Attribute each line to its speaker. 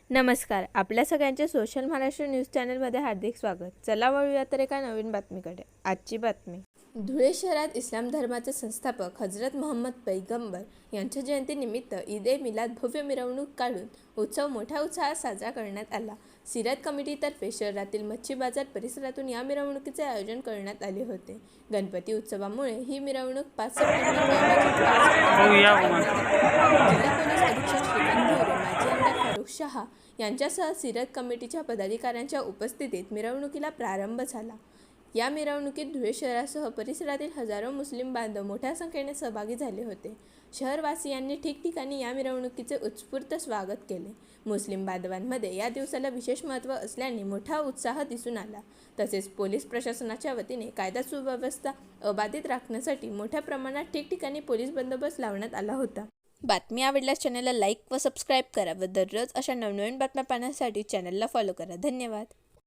Speaker 1: नमस्कार. आपल्या सगळ्यांचे सोशल महाराष्ट्र न्यूज चॅनलमध्ये हार्दिक स्वागत. चला वळूया तर एका नवीन बातमीकडे. आजची बातमी. धुळे शहरात इस्लाम धर्माचे संस्थापक हजरत मोहम्मद पैगंबर यांच्या जयंतीनिमित्त ईद ए मिलाद भव्य मिरवणूक काढून उत्सव मोठ्या उत्साहात साजरा करण्यात आला. सिरत कमिटीतर्फे शहरातील मच्छी बाजार परिसरातून या मिरवणुकीचे आयोजन करण्यात आले होते. गणपती उत्सवामुळे ही मिरवणूक 5 सप्टेंबर जिल्हा पोलीस अधीक्षक श्रीकांत ढोरे, माजी आमदार फारुख शाह यांच्यासह सिरत कमिटीच्या पदाधिकाऱ्यांच्या उपस्थितीत मिरवणुकीला प्रारंभ झाला. या मिरवणुकीत धुळे शहरासह परिसरातील हजारो मुस्लिम बांधव मोठ्या संख्येने सहभागी झाले होते. शहरवासियांनी ठिकठिकाणी या मिरवणुकीचे उत्स्फूर्त स्वागत केले. मुस्लिम बांधवांमध्ये या दिवसाला विशेष महत्त्व असल्याने मोठा उत्साह दिसून आला. तसेच पोलीस प्रशासनाच्या वतीने कायदा सुव्यवस्था अबाधित राखण्यासाठी मोठ्या प्रमाणात ठिकठिकाणी पोलीस बंदोबस्त लावण्यात आला होता. बातमी आवडल्यास चॅनलला लाईक व सबस्क्राईब करा व दररोज अशा नवनवीन बातम्या पाहण्यासाठी चॅनलला फॉलो करा. धन्यवाद.